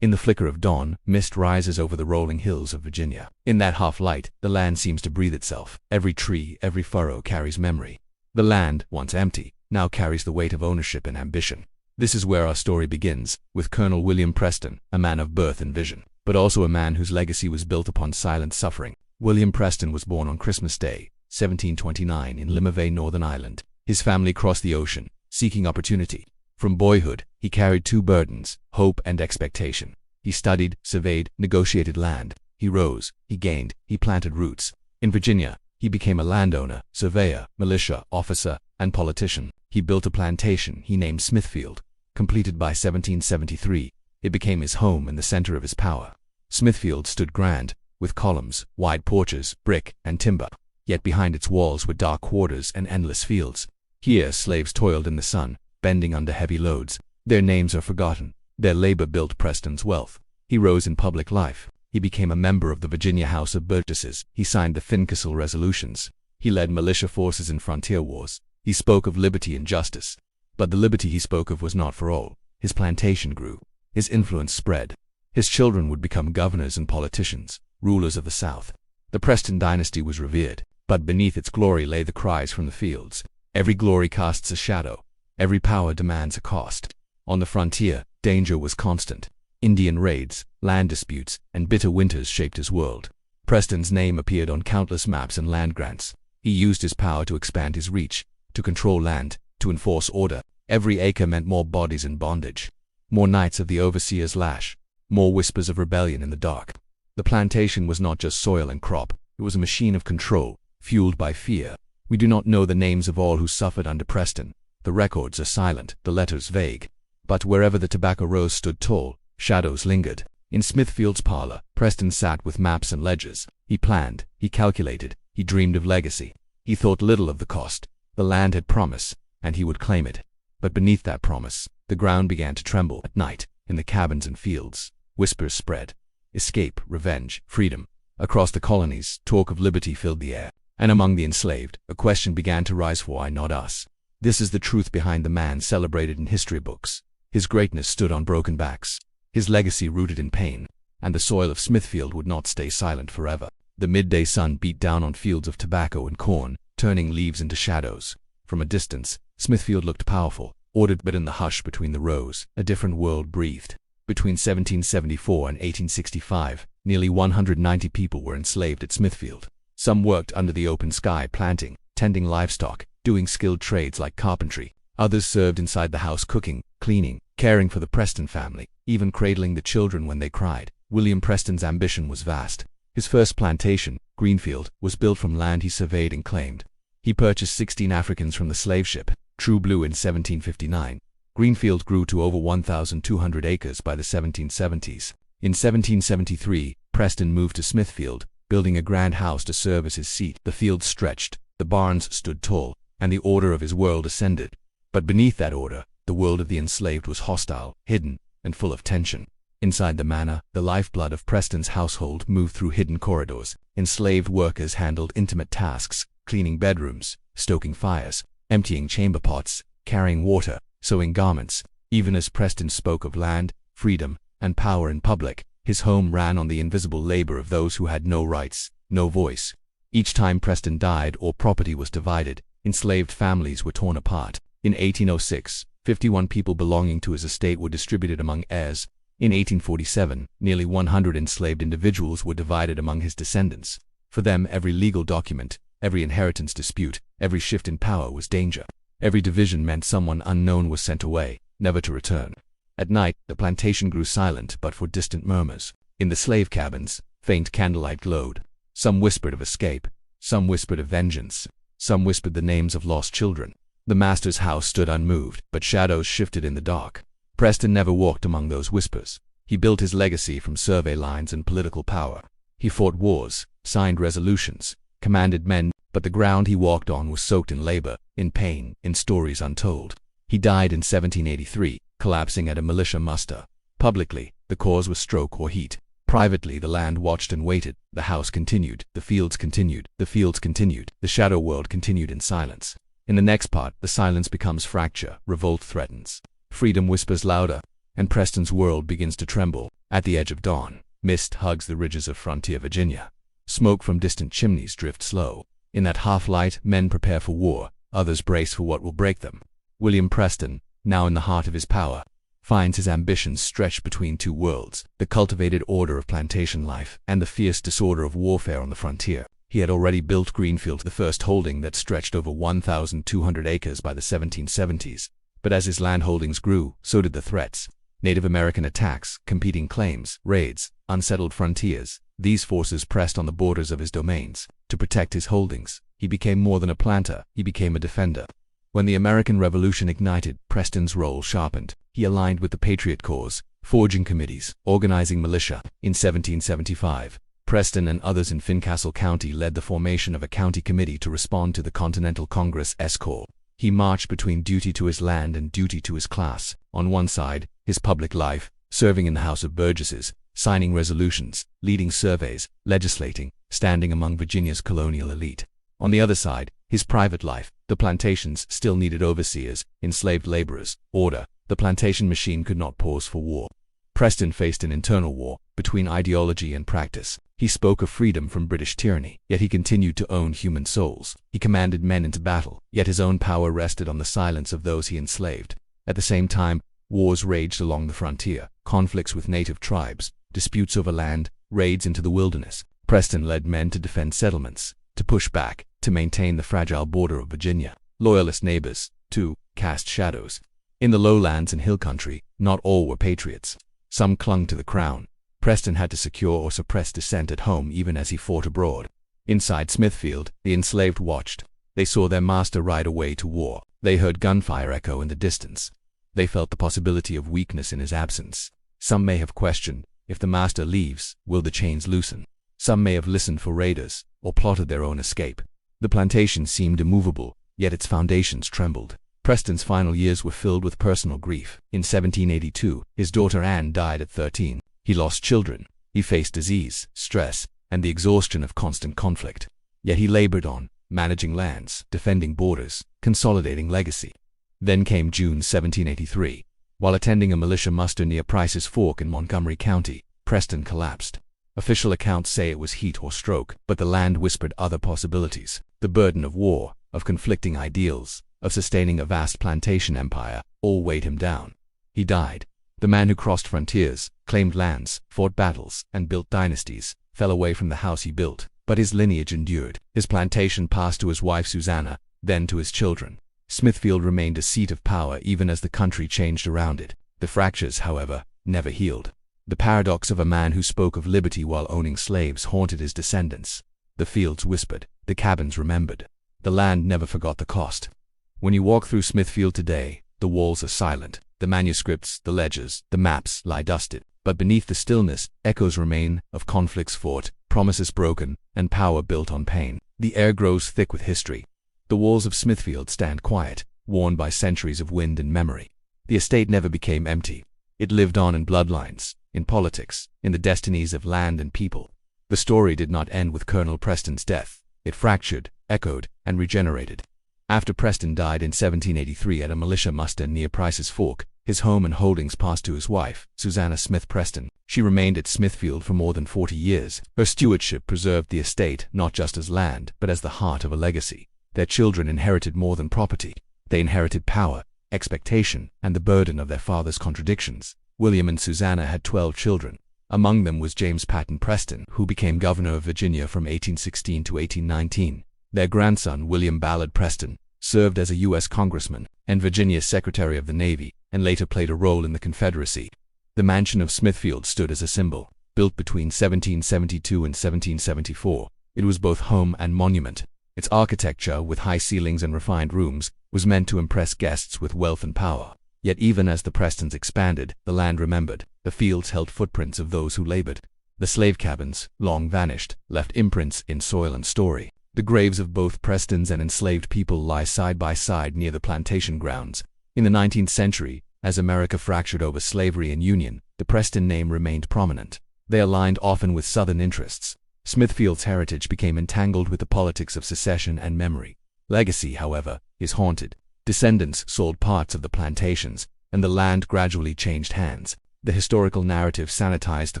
In the flicker of dawn, mist rises over the rolling hills of Virginia. In that half-light, the land seems to breathe itself. Every tree, every furrow carries memory. The land, once empty, now carries the weight of ownership and ambition. This is where our story begins, with Colonel William Preston, a man of birth and vision, but also a man whose legacy was built upon silent suffering. William Preston was born on Christmas Day, 1729, in Limerville, Northern Ireland. His family crossed the ocean, seeking opportunity. From boyhood, he carried two burdens, hope and expectation. He studied, surveyed, negotiated land. He rose, he gained, he planted roots. In Virginia, he became a landowner, surveyor, militia officer, and politician. He built a plantation he named Smithfield. Completed by 1773, it became his home and the center of his power. Smithfield stood grand, with columns, wide porches, brick, and timber. Yet behind its walls were dark quarters and endless fields. Here slaves toiled in the sun, bending under heavy loads. Their names are forgotten. Their labor built Preston's wealth. He rose in public life. He became a member of the Virginia House of Burgesses. He signed the Fincastle resolutions. He led militia forces in frontier wars. He spoke of liberty and justice. But the liberty he spoke of was not for all. His plantation grew. His influence spread. His children would become governors and politicians, rulers of the South. The Preston dynasty was revered, but beneath its glory lay the cries from the fields. Every glory casts a shadow. Every power demands a cost. On the frontier, danger was constant. Indian raids, land disputes, and bitter winters shaped his world. Preston's name appeared on countless maps and land grants. He used his power to expand his reach, to control land, to enforce order. Every acre meant more bodies in bondage, more nights of the overseer's lash, more whispers of rebellion in the dark. The plantation was not just soil and crop, it was a machine of control, fueled by fear. We do not know the names of all who suffered under Preston. The records are silent, the letters vague. But wherever the tobacco rose stood tall, shadows lingered. In Smithfield's parlor, Preston sat with maps and ledgers. He planned, he calculated, he dreamed of legacy. He thought little of the cost. The land had promise, and he would claim it. But beneath that promise, the ground began to tremble. At night, in the cabins and fields, whispers spread. Escape, revenge, freedom. Across the colonies, talk of liberty filled the air. And among the enslaved, a question began to rise: why not us? This is the truth behind the man celebrated in history books. His greatness stood on broken backs. His legacy rooted in pain. And the soil of Smithfield would not stay silent forever. The midday sun beat down on fields of tobacco and corn, turning leaves into shadows. From a distance, Smithfield looked powerful, ordered, but in the hush between the rows, a different world breathed. Between 1774 and 1865, nearly 190 people were enslaved at Smithfield. Some worked under the open sky planting, tending livestock, doing skilled trades like carpentry. Others served inside the house cooking, cleaning, caring for the Preston family, even cradling the children when they cried. William Preston's ambition was vast. His first plantation, Greenfield, was built from land he surveyed and claimed. He purchased 16 Africans from the slave ship, True Blue, in 1759. Greenfield grew to over 1,200 acres by the 1770s. In 1773, Preston moved to Smithfield, building a grand house to serve as his seat. The fields stretched, the barns stood tall, and the order of his world ascended. But beneath that order, the world of the enslaved was hostile, hidden, and full of tension. Inside the manor, the lifeblood of Preston's household moved through hidden corridors. Enslaved workers handled intimate tasks, cleaning bedrooms, stoking fires, emptying chamber pots, carrying water, sewing garments. Even as Preston spoke of land, freedom, and power in public, his home ran on the invisible labor of those who had no rights, no voice. Each time Preston died or property was divided, enslaved families were torn apart. In 1806, 51 people belonging to his estate were distributed among heirs. In 1847, nearly 100 enslaved individuals were divided among his descendants. For them, every legal document, every inheritance dispute, every shift in power was danger. Every division meant someone unknown was sent away, never to return. At night, the plantation grew silent but for distant murmurs. In the slave cabins, faint candlelight glowed. Some whispered of escape, some whispered of vengeance, some whispered the names of lost children. The master's house stood unmoved, but shadows shifted in the dark. Preston never walked among those whispers. He built his legacy from survey lines and political power. He fought wars, signed resolutions, commanded men, but the ground he walked on was soaked in labor, in pain, in stories untold. He died in 1783, collapsing at a militia muster. Publicly, the cause was stroke or heat. Privately, the land watched and waited. The house continued, the fields continued, the fields continued, the shadow world continued in silence. In the next part, the silence becomes fracture, revolt threatens. Freedom whispers louder. and Preston's world begins to tremble. At the edge of dawn, mist hugs the ridges of frontier Virginia. Smoke from distant chimneys drifts slow. In that half-light, men prepare for war, others brace for what will break them. William Preston, now in the heart of his power, finds his ambitions stretched between two worlds, the cultivated order of plantation life and the fierce disorder of warfare on the frontier. He had already built Greenfield, the first holding that stretched over 1,200 acres by the 1770s. But as his land holdings grew, so did the threats. Native American attacks, competing claims, raids, unsettled frontiers. These forces pressed on the borders of his domains. To protect his holdings, he became more than a planter, he became a defender. When the American Revolution ignited, Preston's role sharpened. He aligned with the Patriot cause, forging committees, organizing militia. In 1775, Preston and others in Fincastle County led the formation of a county committee to respond to the Continental Congress's call. He marched between duty to his land and duty to his class. On one side, his public life, serving in the House of Burgesses, signing resolutions, leading surveys, legislating, standing among Virginia's colonial elite. On the other side, his private life. The plantations still needed overseers, enslaved laborers, order. The plantation machine could not pause for war. Preston faced an internal war between ideology and practice. He spoke of freedom from British tyranny, yet he continued to own human souls. He commanded men into battle, yet his own power rested on the silence of those he enslaved. At the same time, wars raged along the frontier, conflicts with native tribes, disputes over land, raids into the wilderness. Preston led men to defend settlements, to push back, to maintain the fragile border of Virginia. Loyalist neighbors, too, cast shadows. In the lowlands and hill country, not all were patriots. Some clung to the crown. Preston had to secure or suppress dissent at home even as he fought abroad. Inside Smithfield, the enslaved watched. They saw their master ride away to war. They heard gunfire echo in the distance. They felt the possibility of weakness in his absence. Some may have questioned, if the master leaves, will the chains loosen? Some may have listened for raiders, or plotted their own escape. The plantation seemed immovable, yet its foundations trembled. Preston's final years were filled with personal grief. In 1782, his daughter Anne died at 13. He lost children. He faced disease, stress, and the exhaustion of constant conflict. Yet he labored on, managing lands, defending borders, consolidating legacy. Then came June 1783. While attending a militia muster near Price's Fork in Montgomery County, Preston collapsed. Official accounts say it was heat or stroke, but the land whispered other possibilities. The burden of war, of conflicting ideals, of sustaining a vast plantation empire, all weighed him down. He died. The man who crossed frontiers, claimed lands, fought battles, and built dynasties, fell away from the house he built, but his lineage endured. His plantation passed to his wife Susanna, then to his children. Smithfield remained a seat of power even as the country changed around it. The fractures, however, never healed. The paradox of a man who spoke of liberty while owning slaves haunted his descendants. The fields whispered, the cabins remembered. The land never forgot the cost. When you walk through Smithfield today, the walls are silent. The manuscripts, the ledgers, the maps lie dusted. But beneath the stillness, echoes remain of conflicts fought, promises broken, and power built on pain. The air grows thick with history. The walls of Smithfield stand quiet, worn by centuries of wind and memory. The estate never became empty. It lived on in bloodlines, in politics, in the destinies of land and people. The story did not end with Colonel Preston's death. It fractured, echoed, and regenerated. After Preston died in 1783 at a militia muster near Price's Fork, his home and holdings passed to his wife, Susanna Smith Preston. She remained at Smithfield for more than 40 years. Her stewardship preserved the estate not just as land, but as the heart of a legacy. Their children inherited more than property. They inherited power, expectation, and the burden of their father's contradictions. William and Susanna had 12 children. Among them was James Patton Preston, who became governor of Virginia from 1816 to 1819. Their grandson, William Ballard Preston, served as a U.S. congressman and Virginia's Secretary of the Navy, and later played a role in the Confederacy. The mansion of Smithfield stood as a symbol. Built between 1772 and 1774, it was both home and monument. Its architecture, with high ceilings and refined rooms, was meant to impress guests with wealth and power. Yet even as the Prestons expanded, the land remembered. The fields held footprints of those who labored. The slave cabins, long vanished, left imprints in soil and story. The graves of both Prestons and enslaved people lie side by side near the plantation grounds. In the 19th century, as America fractured over slavery and union, the Preston name remained prominent. They aligned often with Southern interests. Smithfield's heritage became entangled with the politics of secession and memory. Legacy, however, is haunted. Descendants sold parts of the plantations, and the land gradually changed hands. The historical narrative sanitized the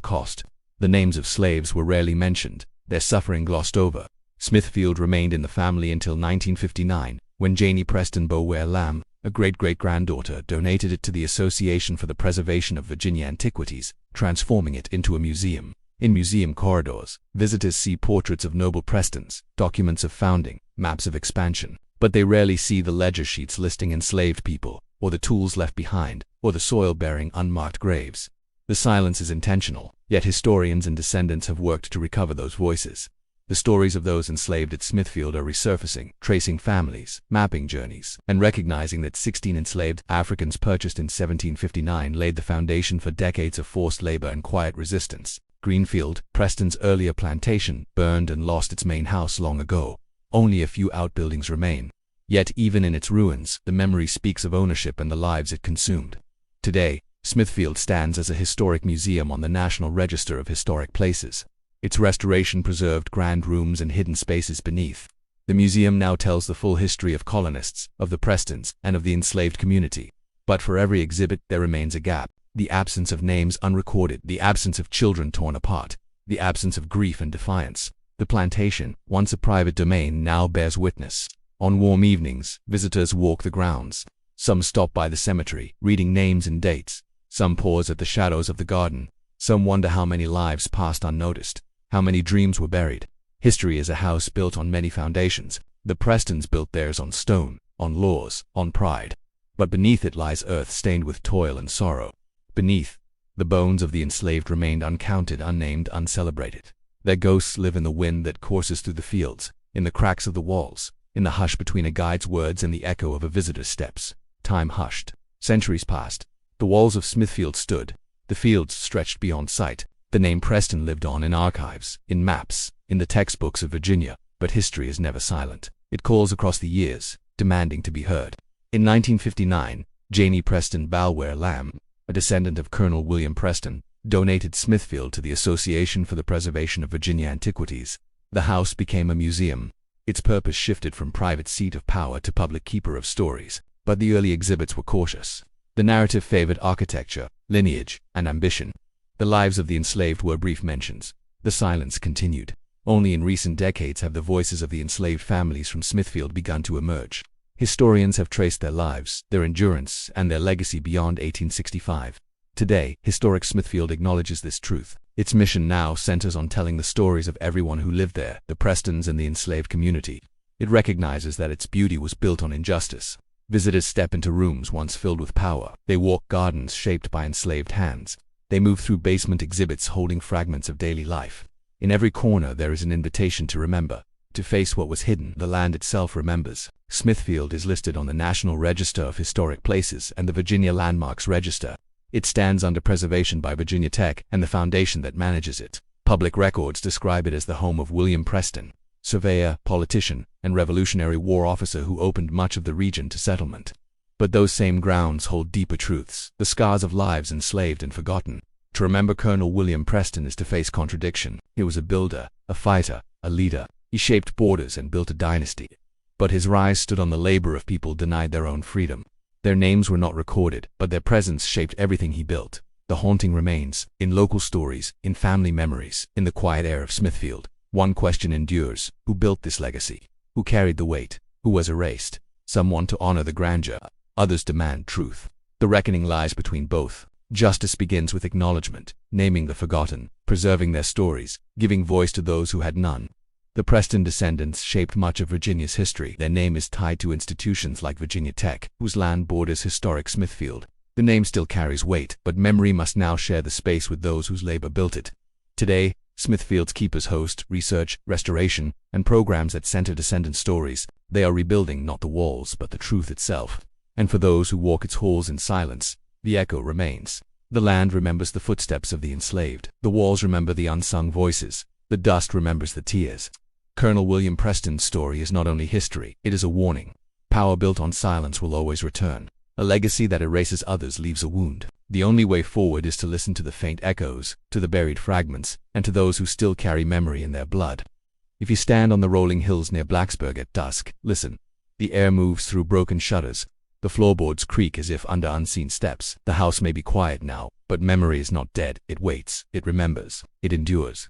cost. The names of slaves were rarely mentioned, their suffering glossed over. Smithfield remained in the family until 1959, when Janie Preston Bower Lamb, a great-great-granddaughter, donated it to the Association for the Preservation of Virginia Antiquities, transforming it into a museum. In museum corridors, visitors see portraits of noble Prestons, documents of founding, maps of expansion, but they rarely see the ledger sheets listing enslaved people, or the tools left behind, or the soil bearing unmarked graves. The silence is intentional, yet historians and descendants have worked to recover those voices. The stories of those enslaved at Smithfield are resurfacing, tracing families, mapping journeys, and recognizing that 16 enslaved Africans purchased in 1759 laid the foundation for decades of forced labor and quiet resistance. Greenfield, Preston's earlier plantation, burned and lost its main house long ago. Only a few outbuildings remain. Yet even in its ruins, the memory speaks of ownership and the lives it consumed. Today, Smithfield stands as a historic museum on the National Register of Historic Places. Its restoration preserved grand rooms and hidden spaces beneath. The museum now tells the full history of colonists, of the Prestons, and of the enslaved community. But for every exhibit, there remains a gap. The absence of names unrecorded, the absence of children torn apart, the absence of grief and defiance. The plantation, once a private domain, now bears witness. On warm evenings, visitors walk the grounds. Some stop by the cemetery, reading names and dates. Some pause at the shadows of the garden. Some wonder how many lives passed unnoticed, how many dreams were buried. History is a house built on many foundations. The Prestons built theirs on stone, on laws, on pride. But beneath it lies earth stained with toil and sorrow. Beneath, the bones of the enslaved remained uncounted, unnamed, uncelebrated. Their ghosts live in the wind that courses through the fields, in the cracks of the walls, in the hush between a guide's words and the echo of a visitor's steps. Time hushed. Centuries passed. The walls of Smithfield stood. The fields stretched beyond sight. The name Preston lived on in archives, in maps, in the textbooks of Virginia. But history is never silent. It calls across the years, demanding to be heard. In 1959, Janie Preston Bower Lamb, a descendant of Colonel William Preston, donated Smithfield to the Association for the Preservation of Virginia Antiquities. The house became a museum. Its purpose shifted from private seat of power to public keeper of stories. But the early exhibits were cautious. The narrative favored architecture, lineage, and ambition. The lives of the enslaved were brief mentions. The silence continued. Only in recent decades have the voices of the enslaved families from Smithfield begun to emerge. Historians have traced their lives, their endurance, and their legacy beyond 1865. Today, historic Smithfield acknowledges this truth. Its mission now centers on telling the stories of everyone who lived there, the Prestons and the enslaved community. It recognizes that its beauty was built on injustice. Visitors step into rooms once filled with power. They walk gardens shaped by enslaved hands. They move through basement exhibits holding fragments of daily life. In every corner there is an invitation to remember, to face what was hidden. The land itself remembers. Smithfield is listed on the National Register of Historic Places and the Virginia Landmarks Register. It stands under preservation by Virginia Tech and the foundation that manages it. Public records describe it as the home of William Preston, surveyor, politician, and Revolutionary War officer who opened much of the region to settlement. But those same grounds hold deeper truths, the scars of lives enslaved and forgotten. To remember Colonel William Preston is to face contradiction. He was a builder, a fighter, a leader. He shaped borders and built a dynasty. But his rise stood on the labor of people denied their own freedom. Their names were not recorded, but their presence shaped everything he built. The haunting remains, in local stories, in family memories, in the quiet air of Smithfield. One question endures: who built this legacy? Who carried the weight? Who was erased? Some want to honor the grandeur, others demand truth. The reckoning lies between both. Justice begins with acknowledgement, naming the forgotten, preserving their stories, giving voice to those who had none. The Preston descendants shaped much of Virginia's history. Their name is tied to institutions like Virginia Tech, whose land borders historic Smithfield. The name still carries weight, but memory must now share the space with those whose labor built it. Today, Smithfield's keepers host research, restoration, and programs that center descendant stories. They are rebuilding not the walls, but the truth itself. And for those who walk its halls in silence, the echo remains. The land remembers the footsteps of the enslaved. The walls remember the unsung voices. The dust remembers the tears. Colonel William Preston's story is not only history, it is a warning. Power built on silence will always return. A legacy that erases others leaves a wound. The only way forward is to listen to the faint echoes, to the buried fragments, and to those who still carry memory in their blood. If you stand on the rolling hills near Blacksburg at dusk, listen. The air moves through broken shutters. The floorboards creak as if under unseen steps. The house may be quiet now, but memory is not dead. It waits, it remembers, it endures.